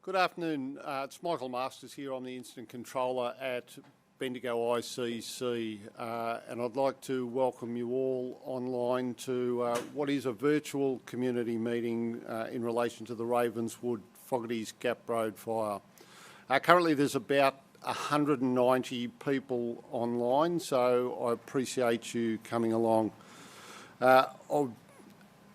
Good afternoon. It's Michael Masters here. I'm the Incident Controller at Bendigo ICC, and I'd like to welcome you all online to what is a virtual community meeting in relation to the Ravenswood Fogartys Gap Road fire. Currently there's about 190 people online, so I appreciate you coming along.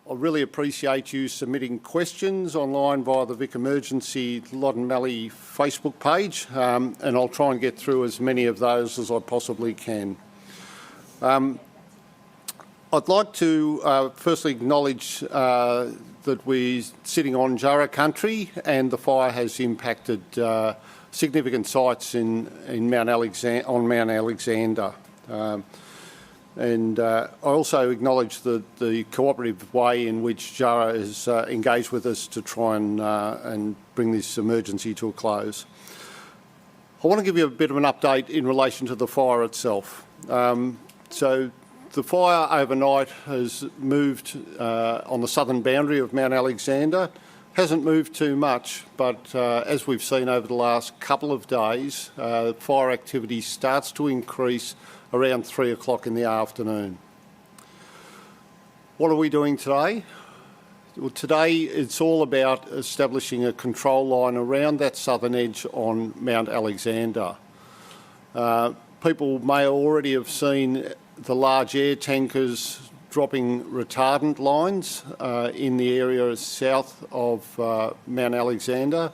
I really appreciate you submitting questions online via the Vic Emergency Loddon Mallee Facebook page, and I'll try and get through as many of those as I possibly can. I'd like to firstly acknowledge that we're sitting on Jarrah country and the fire has impacted significant sites on Mount Alexander. And I also acknowledge the cooperative way in which Jarrah has engaged with us to try and bring this emergency to a close. I want to give you a bit of an update in relation to the fire itself. So the fire overnight has moved on the southern boundary of Mount Alexander. Hasn't moved too much, but as we've seen over the last couple of days, fire activity starts to increase around 3 o'clock in the afternoon. What are we doing today? Well, today it's all about establishing a control line around that southern edge on Mount Alexander. People may already have seen the large air tankers dropping retardant lines in the area south of Mount Alexander.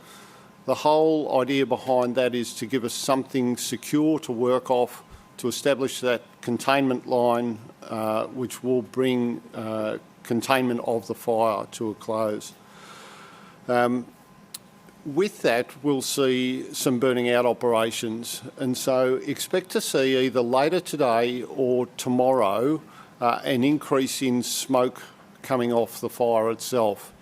The whole idea behind that is to give us something secure to work off to establish that containment line which will bring containment of the fire to a close. With that, we'll see some burning out operations, and so expect to see either later today or tomorrow an increase in smoke coming off the fire itself.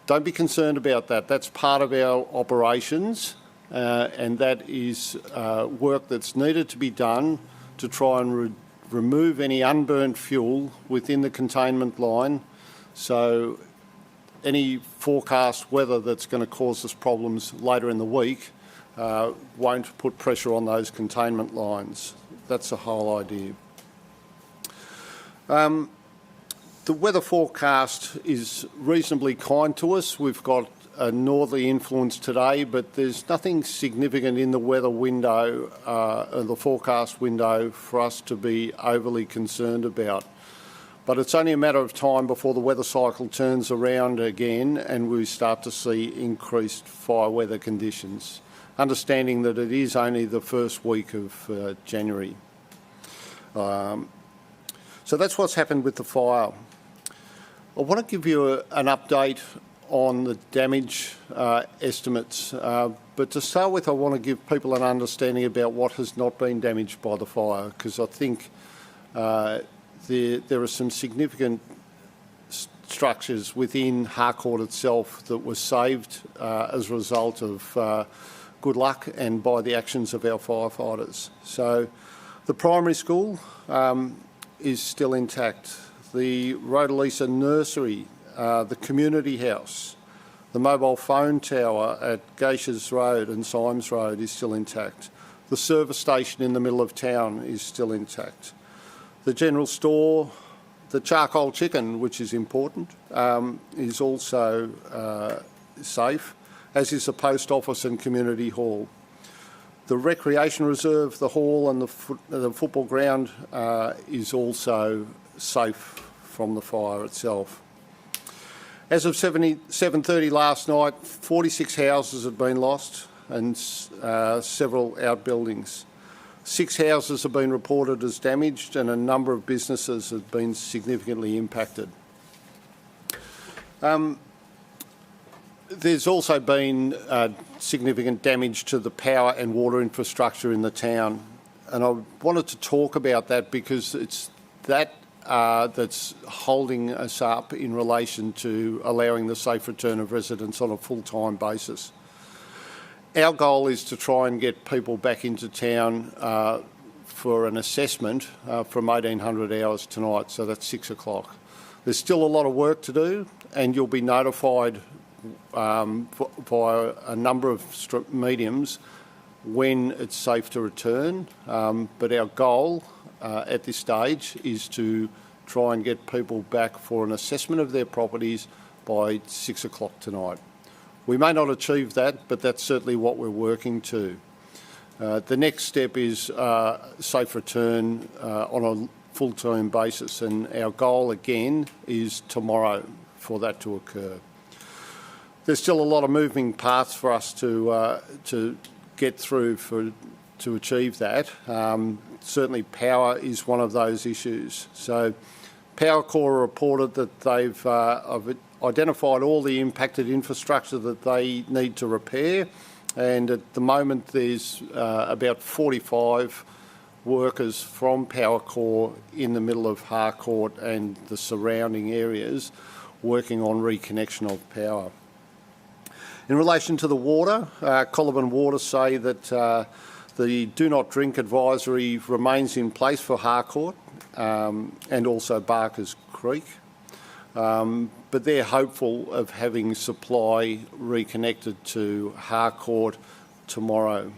Don't be concerned about that. That's part of our operations. And that is work that's needed to be done to try and remove any unburnt fuel within the containment line, so any forecast weather that's going to cause us problems later in the week won't put pressure on those containment lines. That's the whole idea. The weather forecast is reasonably kind to us. We've got a northerly influence today, but there's nothing significant in the weather window, the forecast window, for us to be overly concerned about. But it's only a matter of time before the weather cycle turns around again and we start to see increased fire weather conditions, understanding that it is only the first week of January. So that's what's happened with the fire. I want to give you an update on the damage estimates, but to start with I want to give people an understanding about what has not been damaged by the fire, because I think there are some significant structures within Harcourt itself that were saved as a result of good luck and by the actions of our firefighters. So the primary school is still intact. The Rodalisa nursery, the community house, the mobile phone tower at Geishas Road and Symes Road is still intact. The service station in the middle of town is still intact. The general store, the charcoal chicken, which is important, is also safe, as is the post office and community hall. The recreation reserve, the hall and the football ground is also safe from the fire itself. As of 7:30 last night, 46 houses had been lost and several outbuildings. 6 houses have been reported as damaged and a number of businesses have been significantly impacted. There's also been significant damage to the power and water infrastructure in the town, and I wanted to talk about that because it's that that's holding us up in relation to allowing the safe return of residents on a full-time basis. Our goal is to try and get people back into town for an assessment from 1800 hours tonight, so that's 6 o'clock. There's still a lot of work to do, and you'll be notified via a number of mediums when it's safe to return. But our goal at this stage is to try and get people back for an assessment of their properties by 6 o'clock tonight. We may not achieve that, but that's certainly what we're working to. The next step is safe return on a full-term basis, and our goal again is tomorrow for that to occur. There's still a lot of moving parts for us to get through to achieve that. Certainly power is one of those issues. So Powercorp reported that they've identified all the impacted infrastructure that they need to repair, and at the moment there's about 45 workers from Powercorp in the middle of Harcourt and the surrounding areas working on reconnection of power. In relation to the water, Coliban Water say that the do not drink advisory remains in place for Harcourt and also Barker's Creek. But they're hopeful of having supply reconnected to Harcourt tomorrow.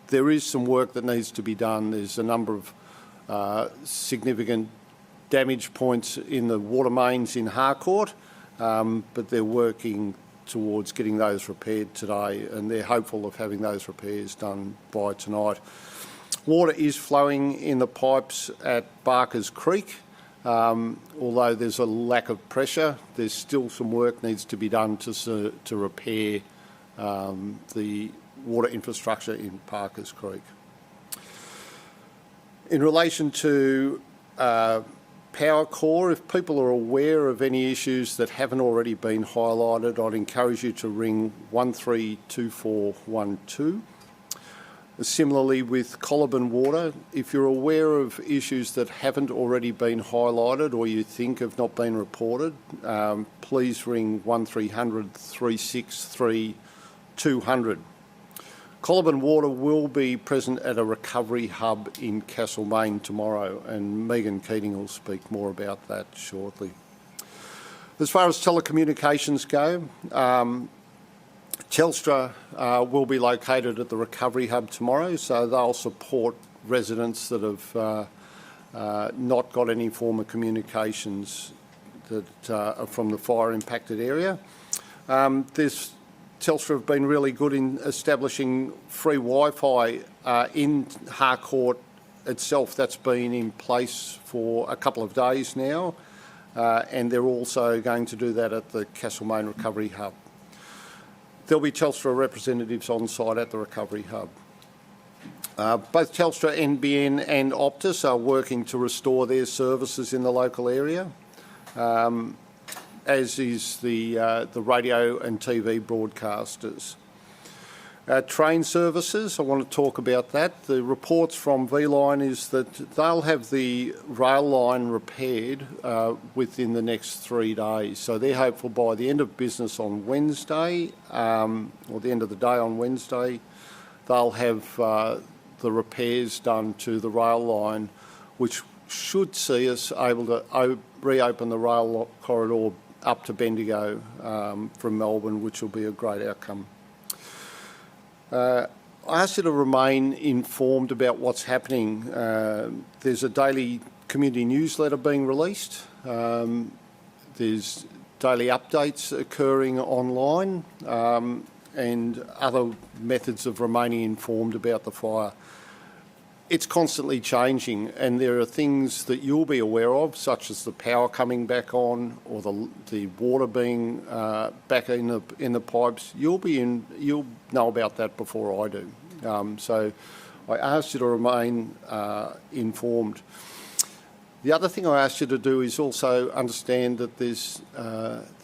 There is some work that needs to be done. There's a number of significant damage points in the water mains in Harcourt, but they're working towards getting those repaired today, and they're hopeful of having those repairs done by tonight. Water is flowing in the pipes at Barker's Creek. Although there's a lack of pressure, there's still some work needs to be done to repair the water infrastructure in Barker's Creek. In relation to Powercorp, if people are aware of any issues that haven't already been highlighted, I'd encourage you to ring 132412. Similarly with Coliban Water, if you're aware of issues that haven't already been highlighted or you think have not been reported, please ring 1300 363 200. Coliban Water will be present at a recovery hub in Castlemaine tomorrow, and Megan Keating will speak more about that shortly. As far as telecommunications go, Telstra will be located at the recovery hub tomorrow, so they'll support residents that have not got any form of communications that are from the fire impacted area. Telstra have been really good in establishing free Wi-Fi in Harcourt itself. That's been in place for a couple of days now, and they're also going to do that at the Castlemaine Recovery Hub. There'll be Telstra representatives on site at the recovery hub. Both Telstra, NBN and Optus are working to restore their services in the local area, as is the radio and TV broadcasters. Train services, I want to talk about that. The reports from V-Line is that they'll have the rail line repaired within the next 3 days. So they're hopeful by the end of business on Wednesday, or the end of the day on Wednesday, they'll have the repairs done to the rail line, which should see us able to reopen the rail corridor up to Bendigo from Melbourne, which will be a great outcome. I ask you to remain informed about what's happening. There's a daily community newsletter being released. There's daily updates occurring online and other methods of remaining informed about the fire. It's constantly changing, and there are things that you'll be aware of, such as the power coming back on or the water being back in the pipes. You'll know about that before I do. So I ask you to remain informed. The other thing I ask you to do is also understand that there's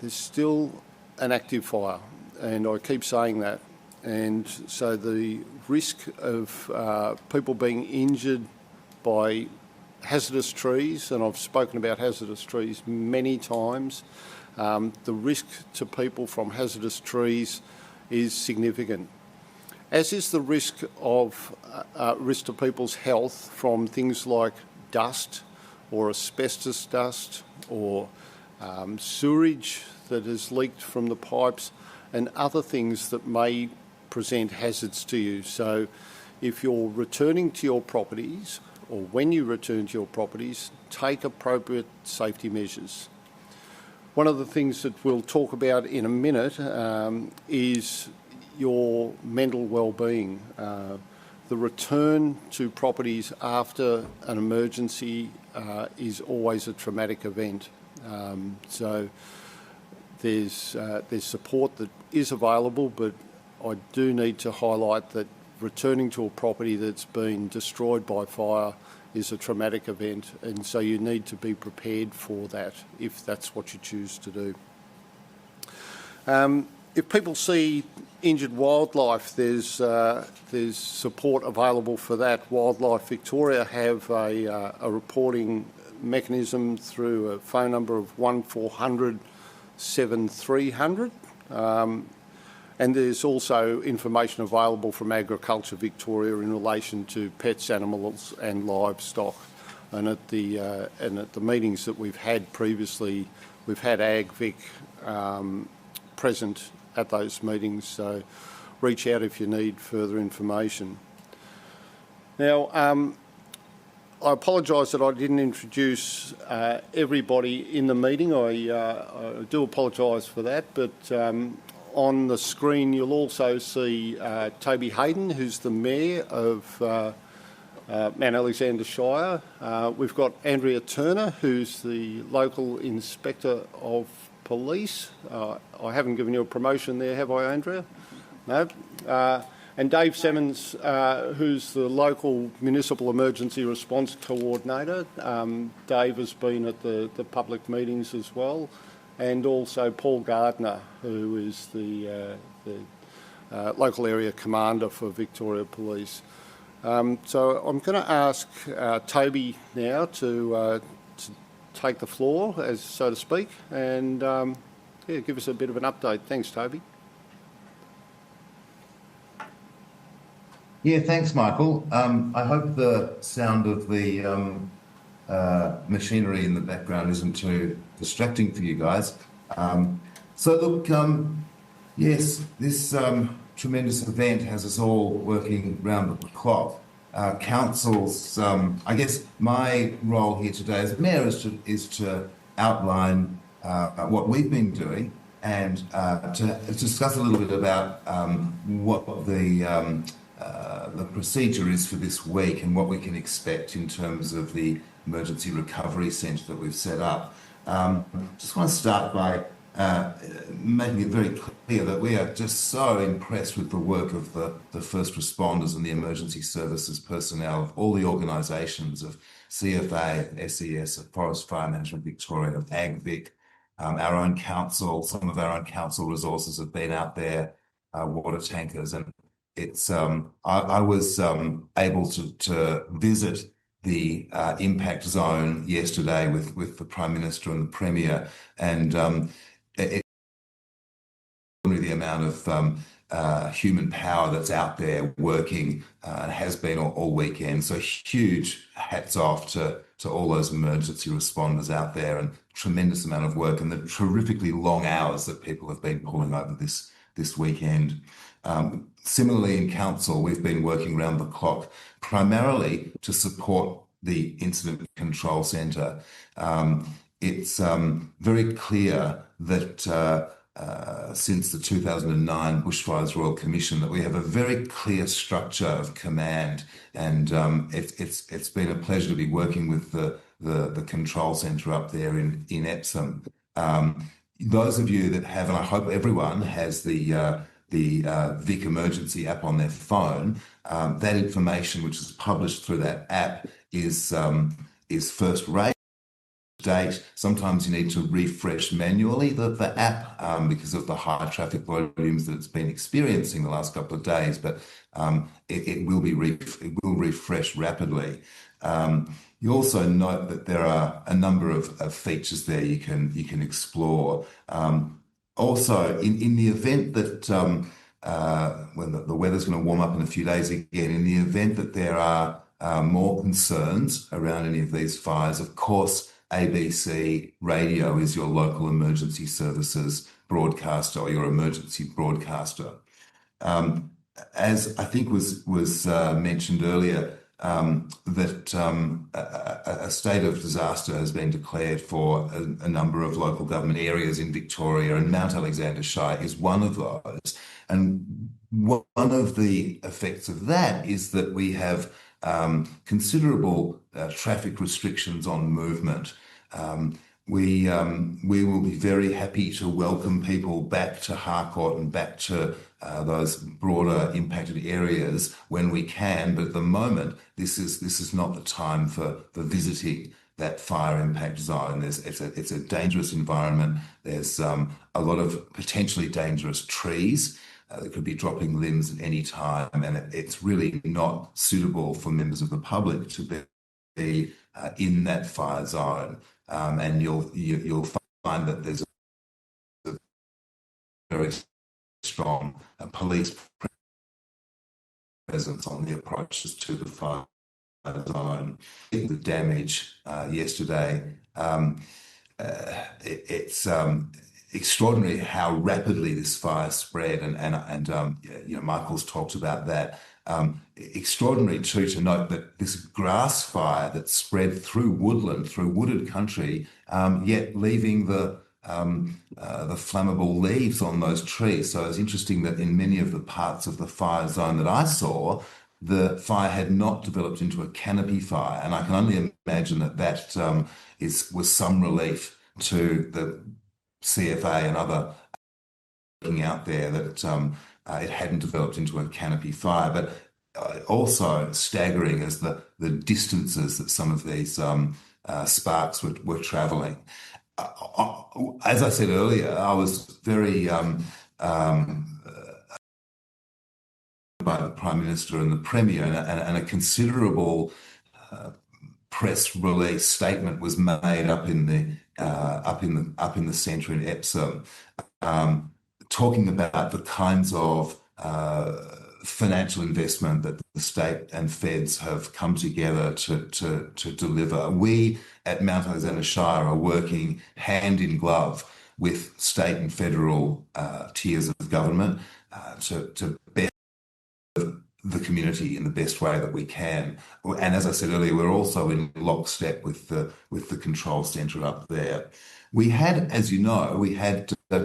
still an active fire, and I keep saying that. And so the risk of people being injured by hazardous trees, and I've spoken about hazardous trees many times, the risk to people from hazardous trees is significant, as is the risk to people's health from things like dust or asbestos dust or sewerage that has leaked from the pipes and other things that may present hazards to you. So if you're returning to your properties, or when you return to your properties, take appropriate safety measures. One of the things that we'll talk about in a minute is your mental well-being. The return to properties after an emergency is always a traumatic event. So there's support that is available, but I do need to highlight that returning to a property that's been destroyed by fire is a traumatic event, and so you need to be prepared for that if that's what you choose to do. If people see injured wildlife, there's support available for that. Wildlife Victoria have a reporting mechanism through a phone number of 1400 7300. And there's also information available from Agriculture Victoria in relation to pets, animals and livestock. And at the meetings that we've had previously, we've had AgVic present at those meetings, so reach out if you need further information. Now, I apologise that I didn't introduce everybody in the meeting. I do apologise for that, but on the screen you'll also see Toby Hayden, who's the Mayor of Mount Alexander Shire. We've got Andrea Turner, who's the local Inspector of Police. I haven't given you a promotion there, have I, Andrea? No. And Dave Simmons, who's the local Municipal Emergency Response Coordinator. Dave has been at the public meetings as well. And also Paul Gardner, who is the local area commander for Victoria Police. So I'm going to ask Toby now to take the floor, as so to speak, and give us a bit of an update. Thanks, Toby. Yeah, thanks, Michael. I hope the sound of the machinery in the background isn't too distracting for you guys. So look, yes, this tremendous event has us all working round the clock. Councils, I guess my role here today as Mayor is to outline what we've been doing and to discuss a little bit about what the procedure is for this week and what we can expect in terms of the emergency recovery centre that we've set up. Just want to start by making it very clear that we are just so impressed with the work of the first responders and the emergency services personnel of all the organisations of CFA, SES, of Forest Fire Management Victoria, of AgVic, our own council. Some of our own council resources have been out there, water tankers, and it's I was able to visit the impact zone yesterday with the Prime Minister and the Premier, and the amount of human power that's out there working and has been all weekend. So huge hats off to all those emergency responders out there, and tremendous amount of work and the terrifically long hours that people have been pulling over this weekend. Similarly, in council, we've been working around the clock primarily to support the Incident Control Centre. It's very clear that since the 2009 Bushfires Royal Commission that we have a very clear structure of command, and it's been a pleasure to be working with the control centre up there in Epsom. Those of you that have, and I hope everyone has the Vic Emergency app on their phone, that information which is published through that app is first rate. Date. Sometimes you need to refresh manually the app because of the high traffic volumes that it's been experiencing the last couple of days, but it will refresh rapidly. You also note that there are a number of features there you can explore. Also, in the event that when the weather's going to warm up in a few days again, in the event that there are more concerns around any of these fires, of course, ABC radio is your local emergency services broadcaster or your emergency broadcaster. As I think was mentioned earlier, that a state of disaster has been declared for a number of local government areas in Victoria, and Mount Alexander Shire is one of those. And one of the effects of that is that we have considerable traffic restrictions on movement. We will be very happy to welcome people back to Harcourt and back to those broader impacted areas when we can, but at the moment this is not the time for visiting that fire impact zone. It's a dangerous environment. There's a lot of potentially dangerous trees that could be dropping limbs at any time, and it's really not suitable for members of the public to be in that fire zone. And you'll find that there's a very strong police presence on the approaches to the fire zone. The damage yesterday, it's extraordinary how rapidly this fire spread, and Michael's talked about that. Extraordinary too to note that this grass fire that spread through woodland, through wooded country, yet leaving the flammable leaves on those trees. So it's interesting that in many of the parts of the fire zone that I saw, the fire had not developed into a canopy fire, and I can only imagine that was some relief to the CFA and other looking out there that it hadn't developed into a canopy fire. But also staggering as the distances that some of these sparks were travelling. As I said earlier, I was very by the Prime Minister and the Premier, and a considerable press release statement was made up in the centre in Epsom, talking about the kinds of financial investment that the state and feds have come together to deliver. We at Mount Alexander Shire are working hand in glove with state and federal tiers of government to better the community in the best way that we can. And as I said earlier, we're also in lockstep with the control centre up there. We had, as you know,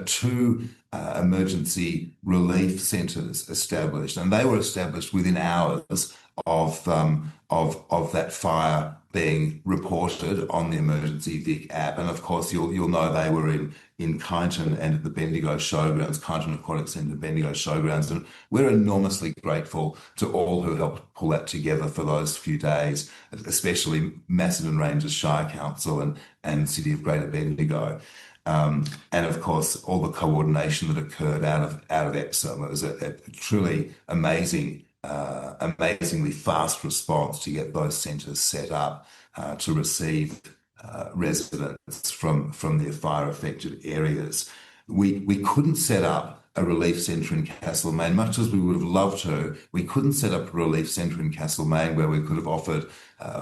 two emergency relief centres established, and they were established within hours of that fire being reported on the Emergency Vic app. And of course, you'll know they were in Kyneton and at the Bendigo Showgrounds, Kyneton Aquatic Centre, Bendigo Showgrounds, and we're enormously grateful to all who helped pull that together for those few days, especially Macedon Ranges Shire Council and City of Greater Bendigo. And of course, all the coordination that occurred out of Epsom. It was a truly amazingly fast response to get those centres set up to receive residents from the fire-affected areas. We couldn't set up a relief centre in Castlemaine, much as we would have loved to. We couldn't set up a relief centre in Castlemaine where we could have offered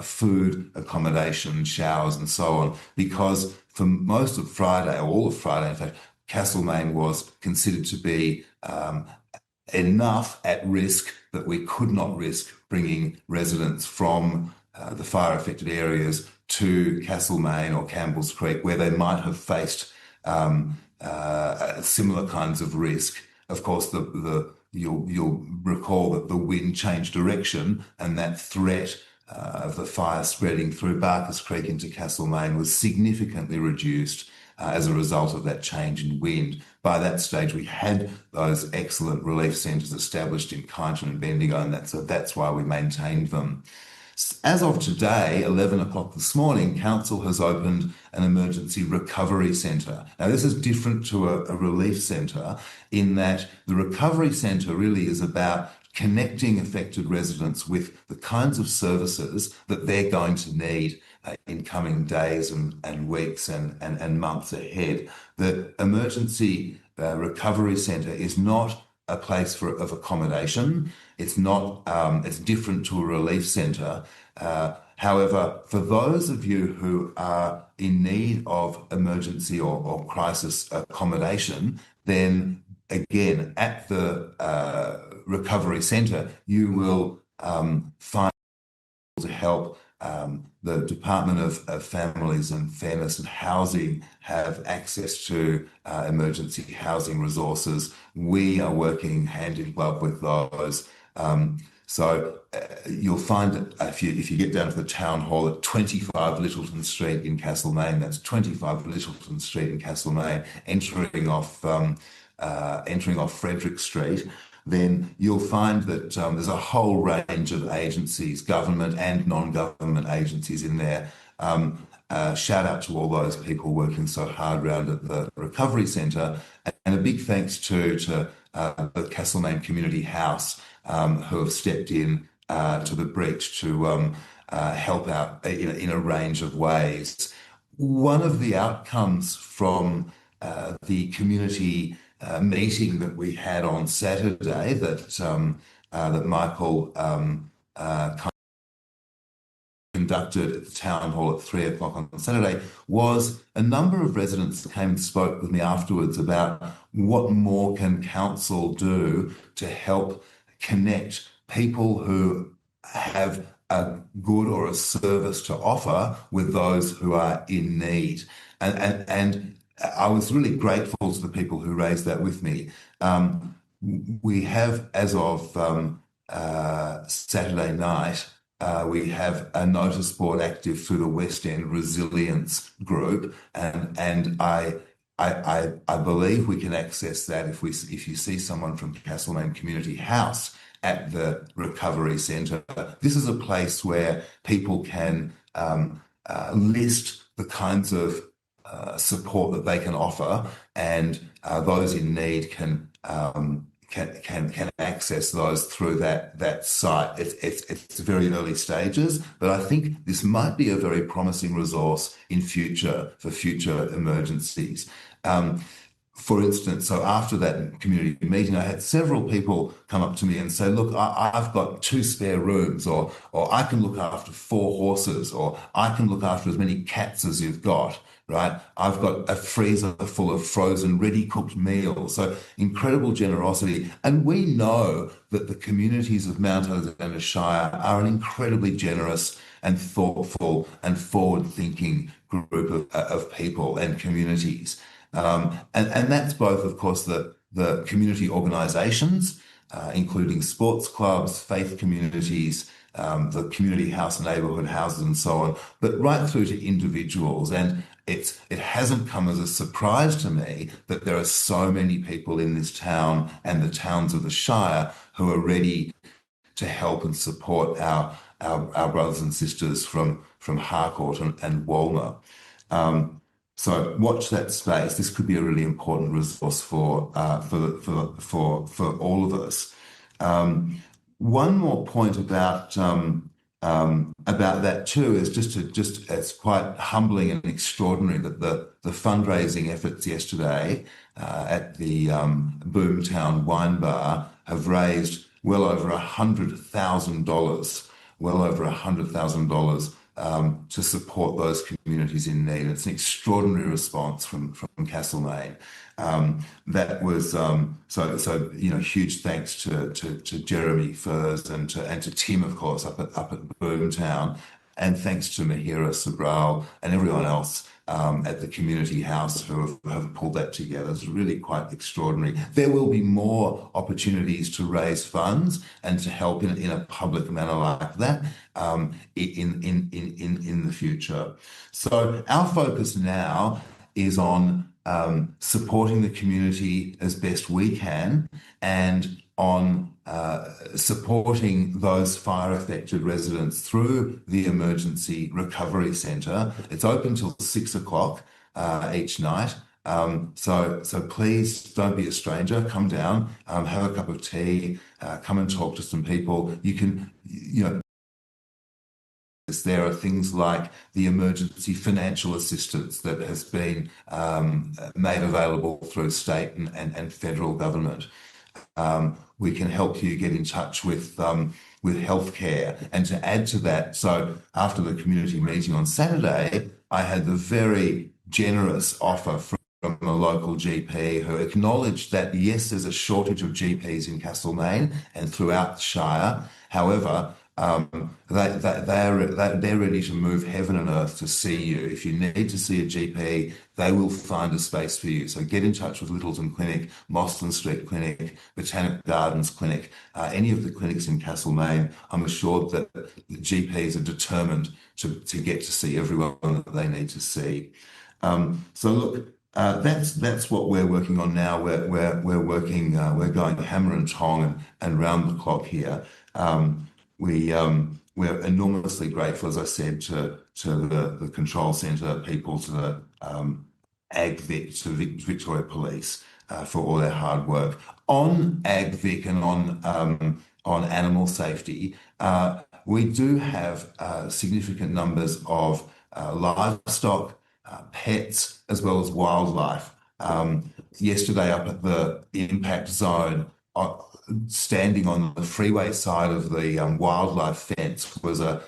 food, accommodation, showers, and so on, because for most of Friday, or all of Friday, in fact, Castlemaine was considered to be enough at risk that we could not risk bringing residents from the fire-affected areas to Castlemaine or Campbell's Creek, where they might have faced similar kinds of risk. Of course, you'll recall that the wind changed direction, and that threat of the fire spreading through Barkers Creek into Castlemaine was significantly reduced as a result of that change in wind. By that stage, we had those excellent relief centres established in Kyneton and Bendigo, and that's why we maintained them. As of today, 11 o'clock this morning, Council has opened an emergency recovery centre. Now, this is different to a relief centre in that the recovery centre really is about connecting affected residents with the kinds of services that they're going to need in coming days and weeks and months ahead. The emergency recovery centre is not a place of accommodation. It's not. It's different to a relief centre. However, for those of you who are in need of emergency or crisis accommodation, then again, at the recovery centre, you will find to help the Department of Families and Fairness and Housing have access to emergency housing resources. We are working hand in glove with those. You'll find that if you get down to the town hall at 25 Littleton Street in Castlemaine, that's 25 Littleton Street in Castlemaine, entering off Frederick Street, then you'll find that there's a whole range of agencies, government and non-government agencies in there. Shout out to all those people working so hard around at the recovery centre, and a big thanks to the Castlemaine Community House who have stepped in to the breach to help out in a range of ways. One of the outcomes from the community meeting that we had on Saturday that Michael conducted at the town hall at 3 o'clock on Saturday was a number of residents that came and spoke with me afterwards about what more can council do to help connect people who have a good or a service to offer with those who are in need. And I was really grateful to the people who raised that with me. We have, as of Saturday night, we have a notice board active through the West End Resilience Group, and I believe we can access that if you see someone from Castlemaine Community House at the recovery centre. This is a place where people can list the kinds of support that they can offer, and those in need can access those through that site. It's very early stages, but I think this might be a very promising resource for future emergencies. For instance, so after that community meeting, I had several people come up to me and say, look, I've got 2 spare rooms, or I can look after 4 horses, or I can look after as many cats as you've got, right? I've got a freezer full of frozen, ready-cooked meals. So incredible generosity. And we know that the communities of Mount Alexander Shire are an incredibly generous and thoughtful and forward-thinking group of people and communities. And that's both, of course, the community organisations, including sports clubs, faith communities, the community house, neighbourhood houses, and so on, but right through to individuals. And it hasn't come as a surprise to me that there are so many people in this town and the towns of the Shire who are ready to help and support our brothers and sisters from Harcourt and Walmer. So watch that space. This could be a really important resource for all of us. One more point about that too is just it's quite humbling and extraordinary that the fundraising efforts yesterday at the Boomtown Wine Bar have raised well over $100,000. Well over $100,000. To support those communities in need. It's an extraordinary response from Castlemaine. That was so huge thanks to Jeremy Furs and to Tim, of course, up at Boomtown, and thanks to Mahira Sabral and everyone else at the community house who have pulled that together. It's really quite extraordinary. There will be more opportunities to raise funds and to help in a public manner like that in the future. So our focus now is on supporting the community as best we can, and on supporting those fire-affected residents through the Emergency Recovery Centre. It's open till 6 o'clock each night. So please don't be a stranger. Come down, have a cup of tea, come and talk to some people. You can, there are things like the emergency financial assistance that has been made available through state and federal government. we can help you get in touch with healthcare. And to add to that, so after the community meeting on Saturday, I had the very generous offer from a local GP who acknowledged that yes, there's a shortage of GPs in Castlemaine and throughout the Shire. However, they're ready to move heaven and earth to see you. If you need to see a GP, they will find a space for you. So get in touch with Littleton Clinic, Mostyn Street Clinic, Botanic Gardens Clinic, any of the clinics in Castlemaine. I'm assured that the GPs are determined to get to see everyone that they need to see. So look, that's what we're working on now. We're working, we're going hammer and tong and round the clock here. We're enormously grateful, as I said, to the control centre people, to the AgVic, to Victoria Police for all their hard work on AgVic and on animal safety. We do have significant numbers of livestock, pets, as well as wildlife. Yesterday, up at the impact zone, standing on the freeway side of the wildlife fence was a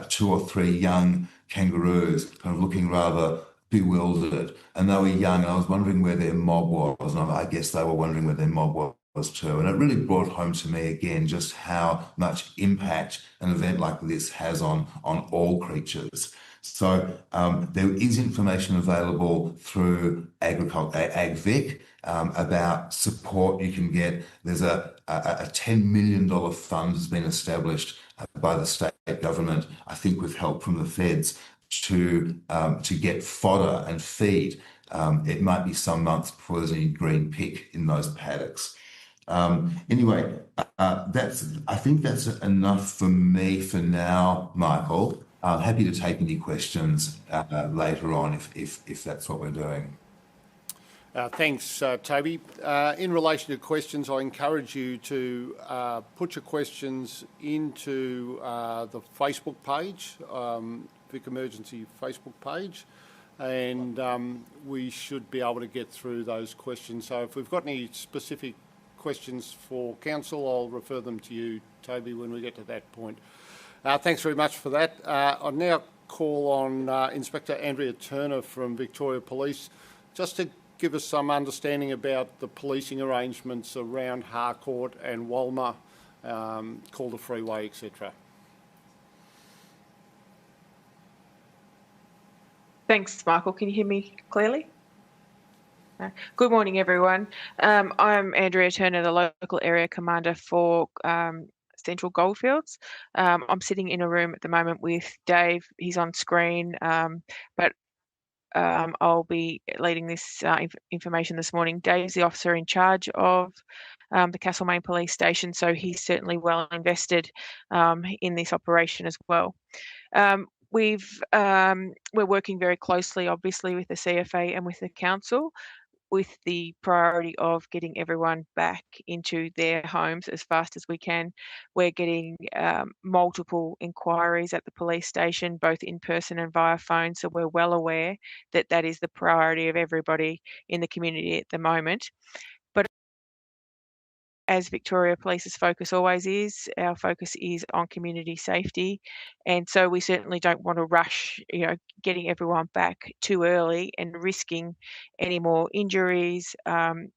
2 or 3 young kangaroos, kind of looking rather bewildered, and they were young. And I was wondering where their mob was, and I guess they were wondering where their mob was too. And it really brought home to me again just how much impact an event like this has on all creatures. So there is information available through AgVic about support you can get. There's a $10 million fund has been established by the state government, I think with help from the feds, to get fodder and feed. It might be some months before there's any green pick in those paddocks. Anyway, I think that's enough for me for now, Michael. I'm happy to take any questions later on if that's what we're doing. Thanks, Toby. In relation to questions, I encourage you to put your questions into the Facebook page, Vic Emergency Facebook page, and we should be able to get through those questions. So if we've got any specific questions for Council, I'll refer them to you, Toby, when we get to that point. Thanks very much for that. I'll now call on Inspector Andrea Turner from Victoria Police, just to give us some understanding about the policing arrangements around Harcourt and Walmer, Calder Freeway, etc. Thanks, Michael. Can you hear me clearly? Good morning, everyone. I'm Andrea Turner, the local area commander for Central Goldfields. I'm sitting in a room at the moment with Dave. He's on screen, but I'll be leading this information this morning. Dave's the officer in charge of the Castlemaine Police Station, so he's certainly well invested in this operation as well. We're working very closely, obviously, with the CFA and with the council, with the priority of getting everyone back into their homes as fast as we can. We're getting multiple inquiries at the police station, both in person and via phone, so we're well aware that that is the priority of everybody in the community at the moment. But as Victoria Police's focus always is, our focus is on community safety, and so we certainly don't want to rush, getting everyone back too early and risking any more injuries, any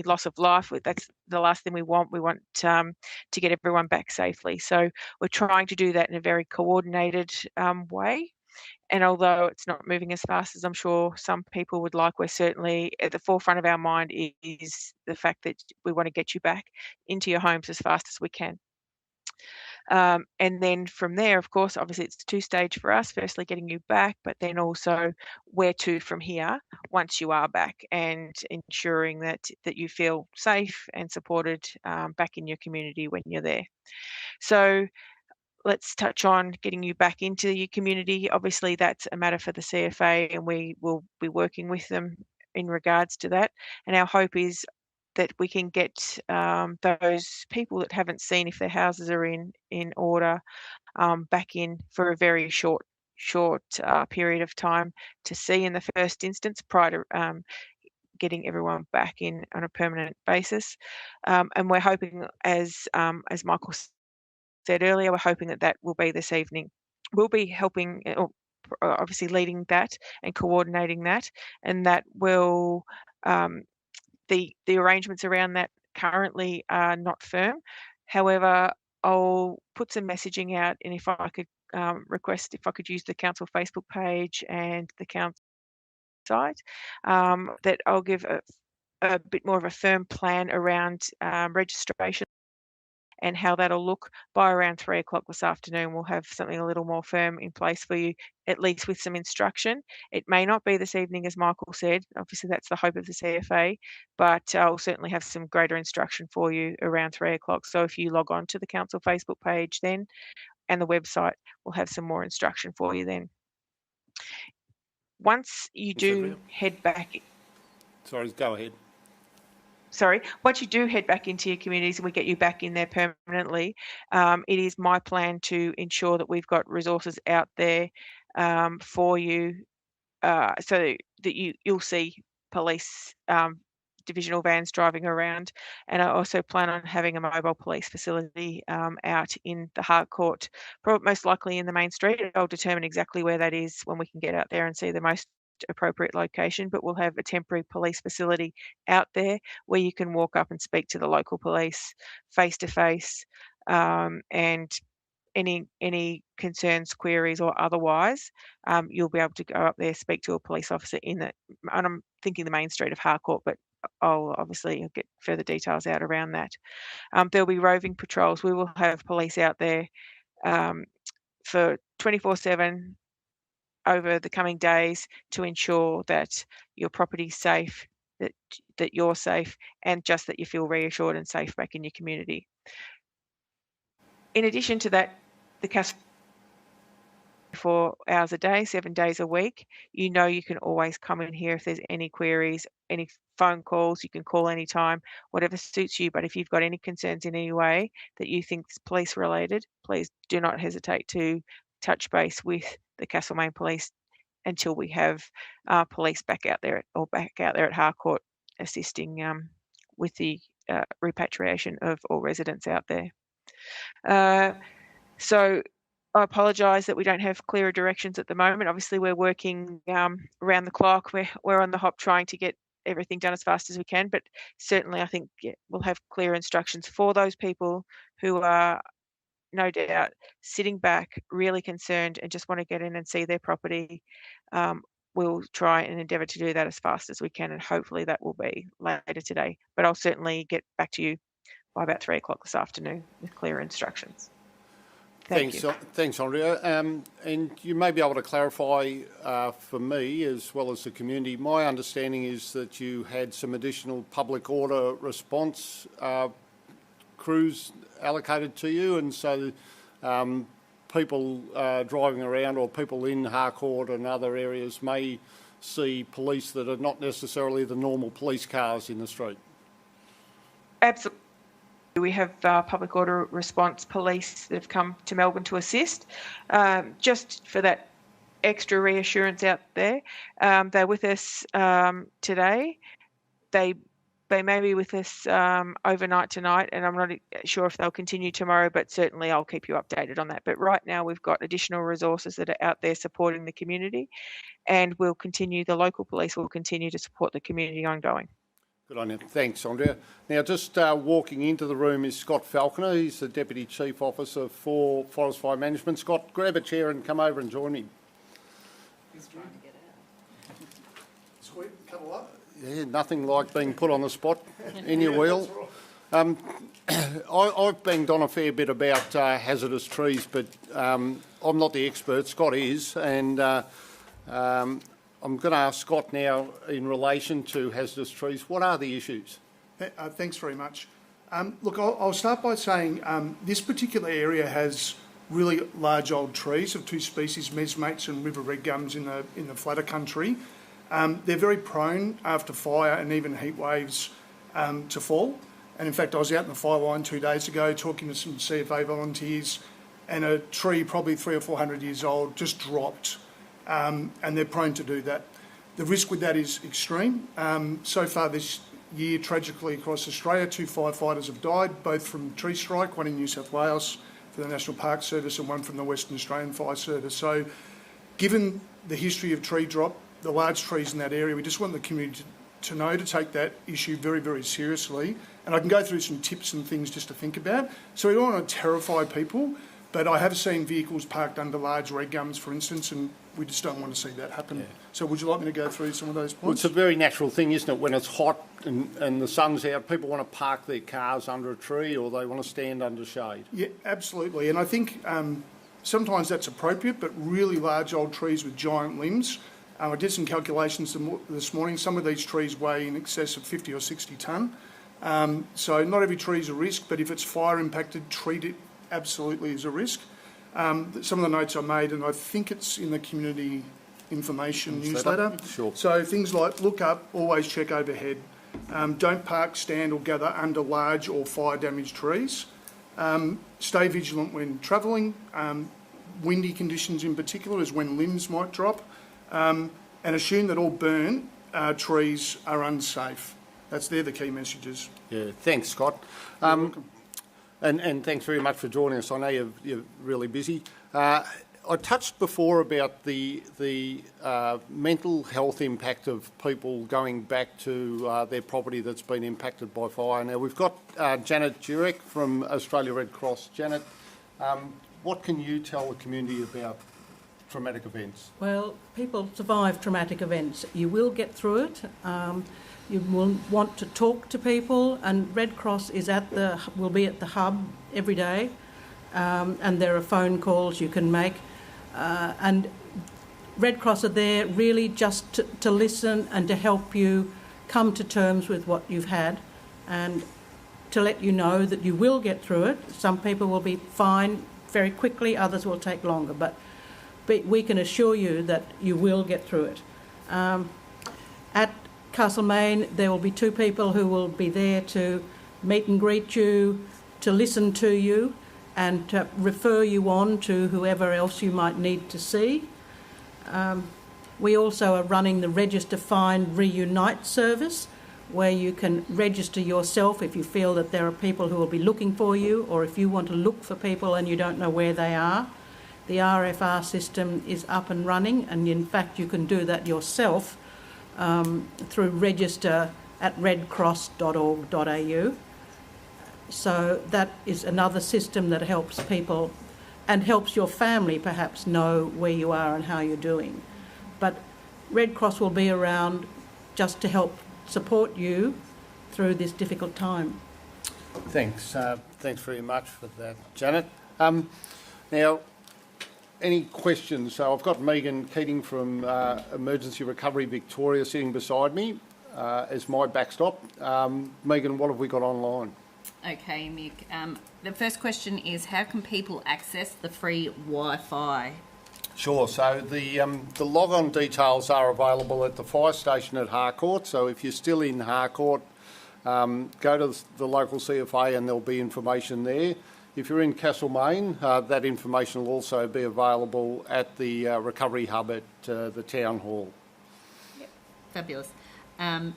loss of life. That's the last thing we want. We want to get everyone back safely. So we're trying to do that in a very coordinated way. And although it's not moving as fast as I'm sure some people would like, we're certainly at the forefront of our mind is the fact that we want to get you back into your homes as fast as we can. And then from there, of course, obviously it's 2-stage for us, firstly getting you back, but then also where to from here once you are back, and ensuring that you feel safe and supported back in your community when you're there. So let's touch on getting you back into your community. Obviously, that's a matter for the CFA, and we will be working with them in regards to that. And our hope is that we can get those people that haven't seen if their houses are in order back in for a very short period of time to see in the first instance, prior to getting everyone back in on a permanent basis. And we're hoping, as Michael said earlier, we're hoping that will be this evening. We'll be helping, or obviously leading that and coordinating that, and that will, the arrangements around that currently are not firm. However, I'll put some messaging out, and if I could request if I could use the council Facebook page and the council site, that I'll give a bit more of a firm plan around registration and how that'll look. By around 3 o'clock this afternoon, we'll have something a little more firm in place for you, at least with some instruction. It may not be this evening, as Michael said. Obviously, that's the hope of the CFA, but I'll certainly have some greater instruction for you around 3 o'clock. So if you log on to the council Facebook page then, and the website, we'll have some more instruction for you then. Once you do head back... Sorry, go ahead. Once you do head back into your communities and we get you back in there permanently, it is my plan to ensure that we've got resources out there for you, so that you'll see police divisional vans driving around. And I also plan on having a mobile police facility out in the Harcourt, probably most likely in the main street. I'll determine exactly where that is when we can get out there and see the most appropriate location, but we'll have a temporary police facility out there where you can walk up and speak to the local police face to face, and any concerns, queries, or otherwise, you'll be able to go up there, speak to a police officer and I'm thinking the main street of Harcourt, but I'll obviously get further details out around that. There'll be roving patrols. We will have police out there for 24/7 over the coming days to ensure that your property's safe, that you're safe, and just that you feel reassured and safe back in your community. In addition to that, the castle 24 hours a day, 7 days a week. You know you can always come in here if there's any queries, any phone calls. You can call anytime, whatever suits you. But if you've got any concerns in any way that you think is police related, please do not hesitate to touch base with the Castlemaine Police until we have police back out there at Harcourt assisting with the repatriation of all residents out there. So I apologise that we don't have clearer directions at the moment. Obviously, we're working around the clock. We're on the hop trying to get everything done as fast as we can, but certainly I think we'll have clear instructions for those people who are no doubt sitting back, really concerned and just want to get in and see their property. We'll try and endeavour to do that as fast as we can, and hopefully that will be later today. But I'll certainly get back to you by about 3 o'clock this afternoon with clear instructions. Thanks, Andrea. And you may be able to clarify for me as well as the community. My understanding is that you had some additional public order response crews allocated to you, and so people driving around or people in Harcourt and other areas may see police that are not necessarily the normal police cars in the street. Absolutely. We have public order response police that have come to Melbourne to assist, just for that extra reassurance out there. They're with us today. They may be with us overnight tonight, and I'm not sure if they'll continue tomorrow, but certainly I'll keep you updated on that. But right now we've got additional resources that are out there supporting the community, and the local police will continue to support the community ongoing. Good on you. Thanks, Andrea. Now, just walking into the room is Scott Falconer. He's the Deputy Chief Officer for Forest Fire Management. Scott, grab a chair and come over and join me. He's trying to get out. Sweet, cuddle up. Yeah, nothing like being put on the spot in your wheel. I've banged on a fair bit about hazardous trees, but I'm not the expert. Scott is, and I'm going to ask Scott now in relation to hazardous trees. What are the issues? Thanks very much. Look, I'll start by saying this particular area has really large old trees of two species, mesmates and river red gums in the flatter country. They're very prone after fire and even heat waves to fall. And in fact, I was out in the fire line 2 days ago talking to some CFA volunteers, and a tree probably 300 or 400 years old just dropped. And they're prone to do that. The risk with that is extreme. So far this year, tragically across Australia, 2 firefighters have died, both from tree strike, one in New South Wales for the National Park Service and one from the Western Australian Fire Service. So given the history of tree drop, the large trees in that area, we just want the community to know to take that issue very, very seriously. And I can go through some tips and things just to think about. So we don't want to terrify people, but I have seen vehicles parked under large red gums, for instance, and we just don't want to see that happen. Yeah. So would you like me to go through some of those points? Well, it's a very natural thing, isn't it? When it's hot and the sun's out, people want to park their cars under a tree or they want to stand under shade. Yeah, absolutely. And I think sometimes that's appropriate, but really large old trees with giant limbs, I did some calculations this morning. Some of these trees weigh in excess of 50 or 60 tonne. So not every tree is a risk, but if it's fire impacted, treat it absolutely as a risk. Some of the notes I made, and I think it's in the community information newsletter. Sure. So things like look up, always check overhead. Don't park, stand or gather under large or fire damaged trees. Stay vigilant when travelling. Windy conditions in particular is when limbs might drop. And assume that all burnt trees are unsafe. They're the key messages. Yeah, thanks, Scott. You're welcome. And thanks very much for joining us. I know you're really busy. I touched before about the mental health impact of people going back to their property that's been impacted by fire. Now, we've got Janet Jurek from Australia Red Cross. Janet, what can you tell the community about traumatic events? Well, people survive traumatic events. You will get through it. You will want to talk to people, and Red Cross will be at the hub every day, and there are phone calls you can make, and Red Cross are there really just to listen and to help you come to terms with what you've had, and to let you know that you will get through it. Some people will be fine very quickly, others will take longer, but we can assure you that you will get through it. At Castlemaine, there will be 2 people who will be there to meet and greet you, to listen to you, and to refer you on to whoever else you might need to see. We also are running the Register Find Reunite service, where you can register yourself if you feel that there are people who will be looking for you, or if you want to look for people and you don't know where they are. The RFR system is up and running, and in fact you can do that yourself through register at redcross.org.au. So that is another system that helps people and helps your family perhaps know where you are and how you're doing. But Red Cross will be around just to help support you through this difficult time. Thanks. Thanks very much for that, Janet. Now, any questions? So I've got Megan Keating from Emergency Recovery Victoria sitting beside me as my backstop. Megan, what have we got online? Okay, Mick. The first question is, how can people access the free Wi-Fi? Sure. So the log-on details are available at the fire station at Harcourt. So if you're still in Harcourt, go to the local CFA and there'll be information there. If you're in Castlemaine, that information will also be available at the recovery hub at the town hall. Yep. Fabulous.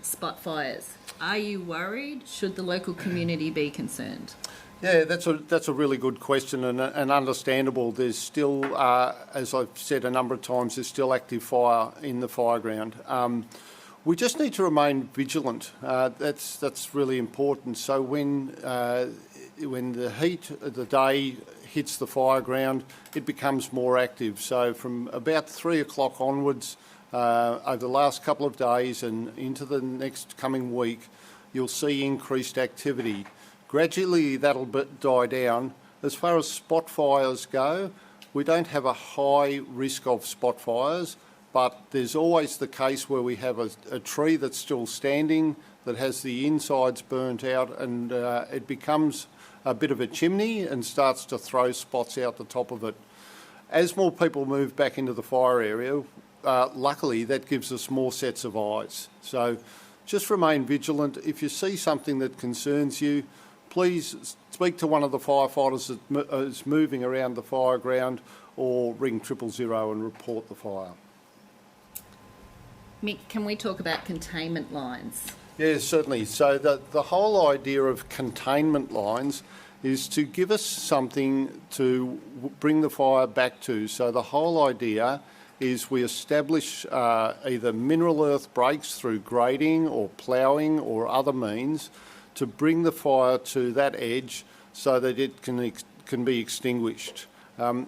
Spot fires. Are you worried? Should the local community be concerned? Yeah, that's a really good question and understandable. There's still, as I've said a number of times, there's still active fire in the fireground. We just need to remain vigilant. That's really important. So when the heat of the day hits the fireground, it becomes more active. So from about 3 o'clock onwards, over the last couple of days and into the next coming week, you'll see increased activity. Gradually that'll die down. As far as spot fires go, we don't have a high risk of spot fires, but there's always the case where we have a tree that's still standing that has the insides burnt out, and it becomes a bit of a chimney and starts to throw spots out the top of it. As more people move back into the fire area, luckily that gives us more sets of eyes. So just remain vigilant. If you see something that concerns you, please speak to one of the firefighters that is moving around the fireground, or ring 000 and report the fire. Mick, can we talk about containment lines? Yeah, certainly. So the whole idea of containment lines is to give us something to bring the fire back to. So the whole idea is we establish either mineral earth breaks through grading or ploughing or other means to bring the fire to that edge so that it can be extinguished.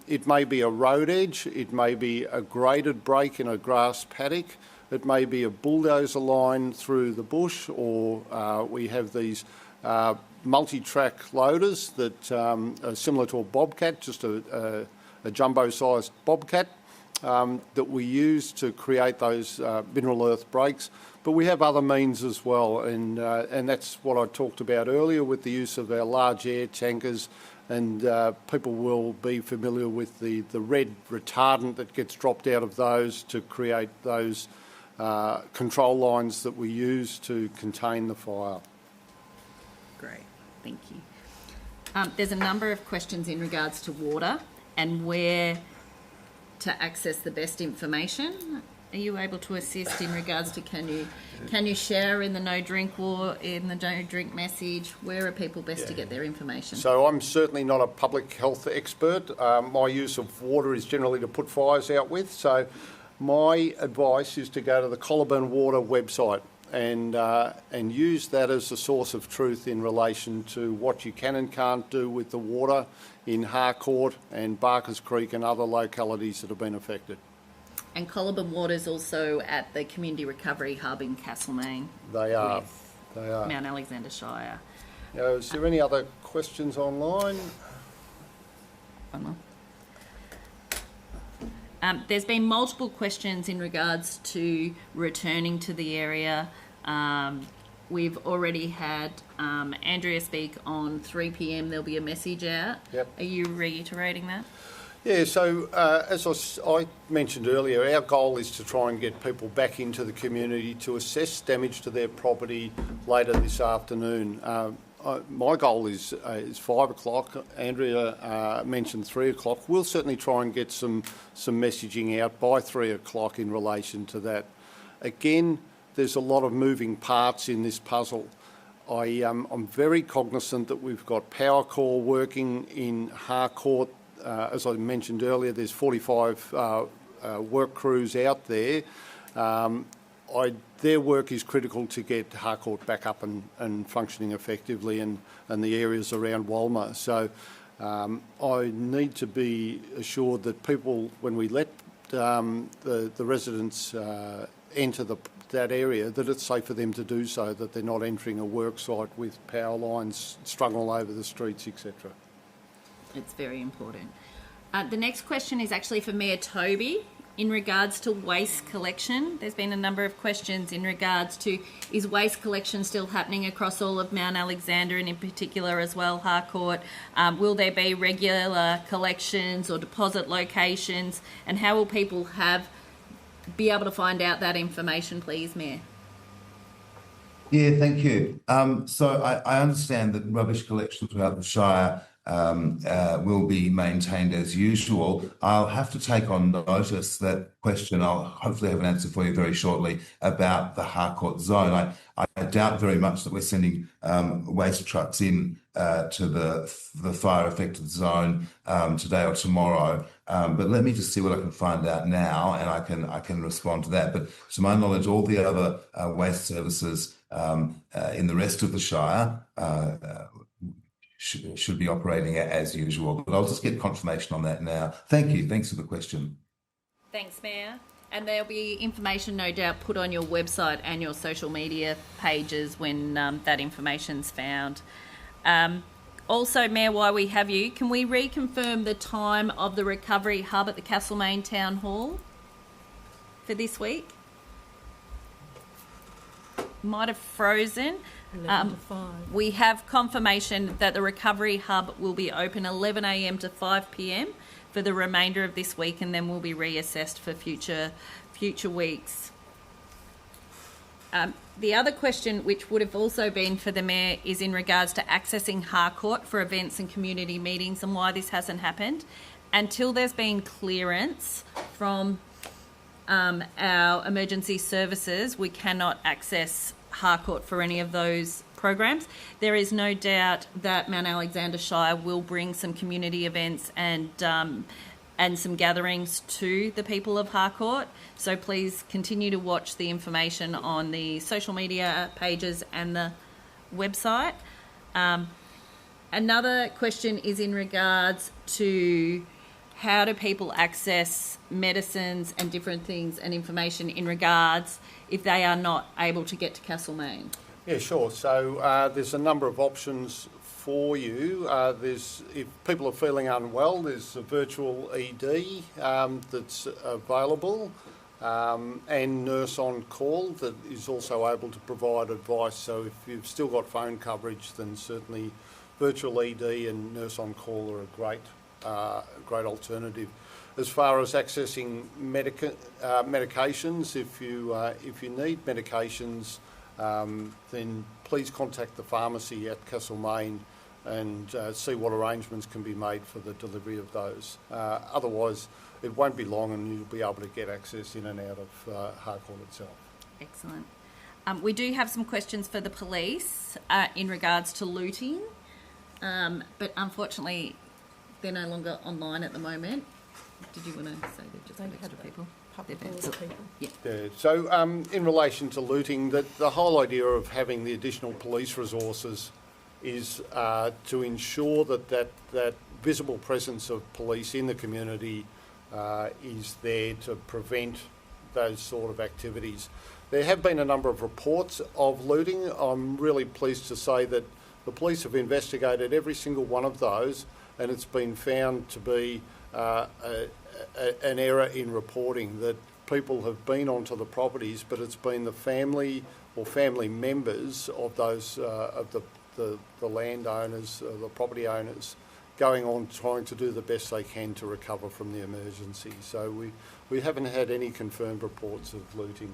It may be a road edge, it may be a graded break in a grass paddock, it may be a bulldozer line through the bush, or we have these multi-track loaders that are similar to a bobcat, just a jumbo-sized bobcat that we use to create those mineral earth breaks. But we have other means as well, and that's what I talked about earlier with the use of our large air tankers, and people will be familiar with the red retardant that gets dropped out of those to create those control lines that we use to contain the fire. Great, thank you. There's a number of questions in regards to water and where to access the best information. Are you able to assist in regards to can you share in the no drink message? Where are people best to get their information? So I'm certainly not a public health expert. My use of water is generally to put fires out with. So my advice is to go to the Colburn Water website and use that as a source of truth in relation to what you can and can't do with the water in Harcourt and Barkers Creek and other localities that have been affected. And Colburn Water's also at the Community Recovery Hub in Castlemaine. They are. Mount Alexander Shire. Is there any other questions online? One more. There's been multiple questions in regards to returning to the area. We've already had Andrea speak on 3 p.m. There'll be a message out. Yep. Are you reiterating that? Yeah, so as I mentioned earlier, our goal is to try and get people back into the community to assess damage to their property later this afternoon. My goal is 5 o'clock. Andrea mentioned 3 o'clock. We'll certainly try and get some messaging out by 3 o'clock in relation to that. Again, there's a lot of moving parts in this puzzle. I'm very cognizant that we've got Power Core working in Harcourt. As I mentioned earlier, there's 45 work crews out there. Their work is critical to get Harcourt back up and functioning effectively, and the areas around Walmer. So I need to be assured that people, when we let the residents enter that area, that it's safe for them to do so, that they're not entering a work site with power lines strung all over the streets, etc. It's very important. The next question is actually for Mayor Toby. In regards to waste collection, there's been a number of questions in regards to, is waste collection still happening across all of Mount Alexander and in particular as well Harcourt? Will there be regular collections or deposit locations? And how will people be able to find out that information, please, Mayor? Yeah, thank you. So I understand that rubbish collection throughout the Shire will be maintained as usual. I'll have to take on notice that question. I'll hopefully have an answer for you very shortly about the Harcourt zone. I doubt very much that we're sending waste trucks in to the fire affected zone today or tomorrow. But let me just see what I can find out now, and I can respond to that. But to my knowledge, all the other waste services in the rest of the Shire should be operating as usual. But I'll just get confirmation on that now. Thank you. Thanks for the question. Thanks, Mayor. And there'll be information, no doubt, put on your website and your social media pages when that information's found. Also, Mayor, while we have you, can we reconfirm the time of the recovery hub at the Castlemaine Town Hall for this week? Might have frozen. 11 to 5. We have confirmation that the recovery hub will be open 11 a.m. to 5 p.m. for the remainder of this week, and then will be reassessed for future weeks. The other question, which would have also been for the Mayor, is in regards to accessing Harcourt for events and community meetings and why this hasn't happened. Until there's been clearance from our emergency services, we cannot access Harcourt for any of those programs. There is no doubt that Mount Alexander Shire will bring some community events and some gatherings to the people of Harcourt. So please continue to watch the information on the social media pages and the website. Another question is in regards to how do people access medicines and different things and information in regards if they are not able to get to Castlemaine? Yeah, sure. So there's a number of options for you. If people are feeling unwell, there's a virtual ED that's available, and nurse on call that is also able to provide advice. So if you've still got phone coverage, then certainly virtual ED and nurse on call are a great alternative. As far as accessing medications, if you need medications, then please contact the pharmacy at Castlemaine and see what arrangements can be made for the delivery of those. Otherwise, it won't be long and you'll be able to get access in and out of Harcourt itself. Excellent. We do have some questions for the police in regards to looting, but unfortunately they're no longer online at the moment. Did you want to say they've just got extra people? Yeah. So in relation to looting, the whole idea of having the additional police resources is to ensure that visible presence of police in the community is there to prevent those sort of activities. There have been a number of reports of looting. I'm really pleased to say that the police have investigated every single one of those, and it's been found to be an error in reporting, that people have been onto the properties, but it's been the family or family members of those of the landowners, the property owners, going on trying to do the best they can to recover from the emergency. So we haven't had any confirmed reports of looting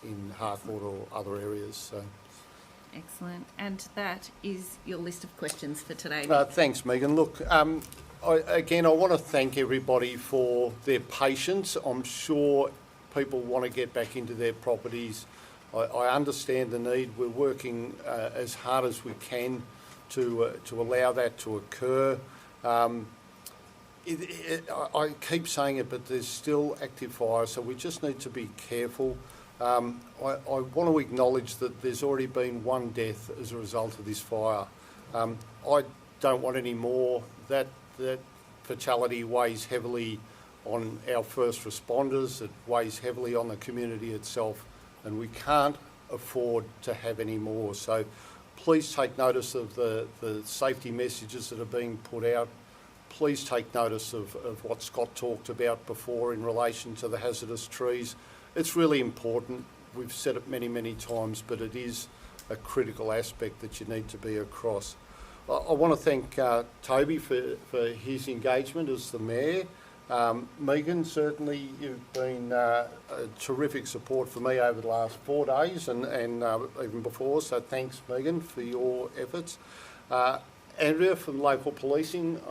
in Harcourt or other areas. So. Excellent. And that is your list of questions for today. Thanks, Megan. Look, I want to thank everybody for their patience. I'm sure people want to get back into their properties. I understand the need. We're working as hard as we can to allow that to occur. I keep saying it, but there's still active fire, so we just need to be careful. I want to acknowledge that there's already been one death as a result of this fire. I don't want any more. That fatality weighs heavily on our first responders. It weighs heavily on the community itself, and we can't afford to have any more. So please take notice of the safety messages that are being put out. Please take notice of what Scott talked about before in relation to the hazardous trees. It's really important. We've said it many, many times, but it is a critical aspect that you need to be across. I want to thank Toby for his engagement as the Mayor. Megan, certainly you've been a terrific support for me over the last 4 days and even before, so thanks, Megan, for your efforts. Andrea from Local Policing,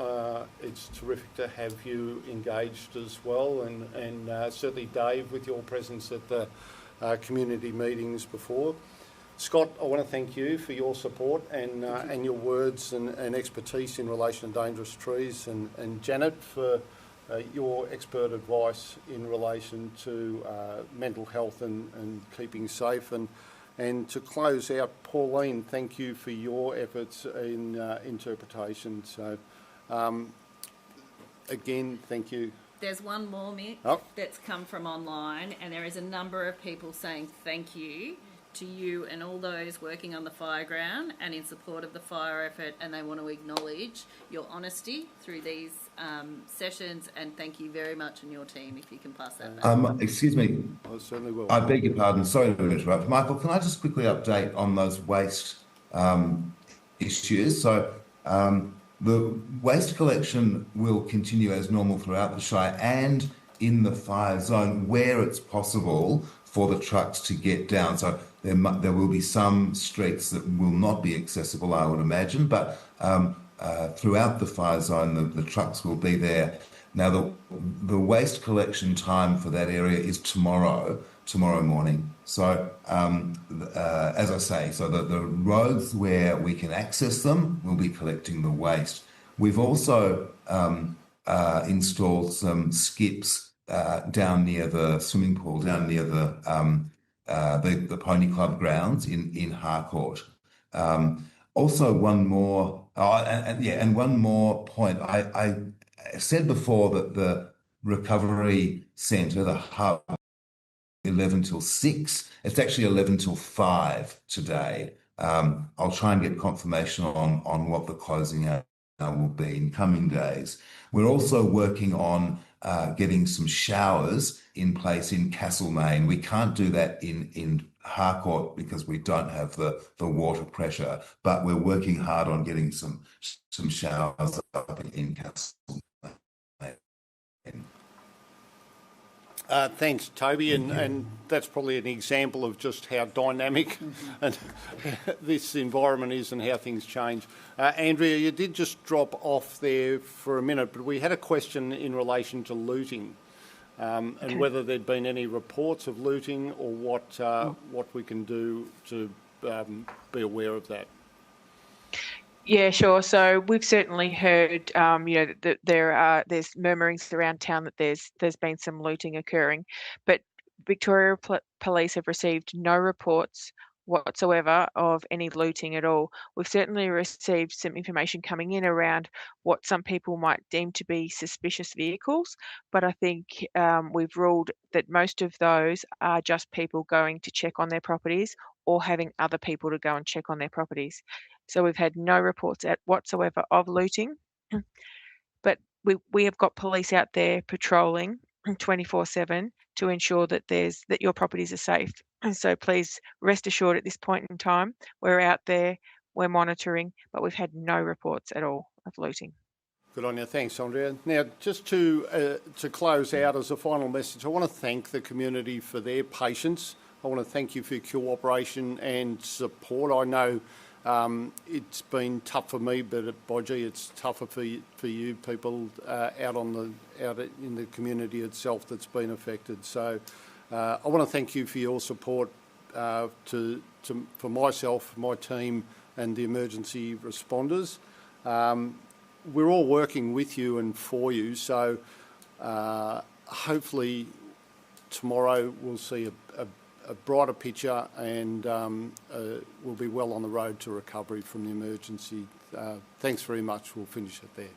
it's terrific to have you engaged as well, and certainly Dave with your presence at the community meetings before. Scott, I want to thank you for your support and your words and expertise in relation to dangerous trees, and Janet for your expert advice in relation to mental health and keeping safe. And to close out, Pauline, thank you for your efforts in interpretation. So, again, thank you. There's one more, Mick, that's come from online, and there is a number of people saying thank you to you and all those working on the fire ground and in support of the fire effort, and they want to acknowledge your honesty through these sessions, and thank you very much, and your team, if you can pass that back. Excuse me. I certainly will. I beg your pardon. Sorry to interrupt. Michael, can I just quickly update on those waste issues? So the waste collection will continue as normal throughout the Shire and in the fire zone where it's possible for the trucks to get down. So there will be some streets that will not be accessible, I would imagine, but throughout the fire zone, the trucks will be there. Now, the waste collection time for that area is tomorrow morning. So, as I say, so the roads where we can access them will be collecting the waste. We've also installed some skips down near the swimming pool, down near the Pony Club grounds in Harcourt. Also, one more, and one more point. I said before that the recovery centre, the hub, 11 till 6. It's actually 11 till 5 today. I'll try and get confirmation on what the closing hour will be in coming days. We're also working on getting some showers in place in Castlemaine. We can't do that in Harcourt because we don't have the water pressure, but we're working hard on getting some showers up in Castlemaine. Thanks, Toby, and that's probably an example of just how dynamic and this environment is and how things change. Andrea, you did just drop off there for a minute, but we had a question in relation to looting and whether there'd been any reports of looting or what we can do to be aware of that. Yeah, sure. So we've certainly heard, that there's murmurings around town that there's been some looting occurring, but Victoria Police have received no reports whatsoever of any looting at all. We've certainly received some information coming in around what some people might deem to be suspicious vehicles, but I think we've ruled that most of those are just people going to check on their properties or having other people to go and check on their properties. So we've had no reports whatsoever of looting, but we have got police out there patrolling 24/7 to ensure that your properties are safe. And so please rest assured at this point in time, we're out there, we're monitoring, but we've had no reports at all of looting. Good on you. Thanks, Andrea. Now, just to close out as a final message, I want to thank the community for their patience. I want to thank you for your cooperation and support. I know it's been tough for me, but by gee, it's tougher for you people out in the community itself that's been affected. So I want to thank you for your support for myself, my team, and the emergency responders. We're all working with you and for you. So hopefully tomorrow we'll see a brighter picture and we'll be well on the road to recovery from the emergency. Thanks very much. We'll finish it there.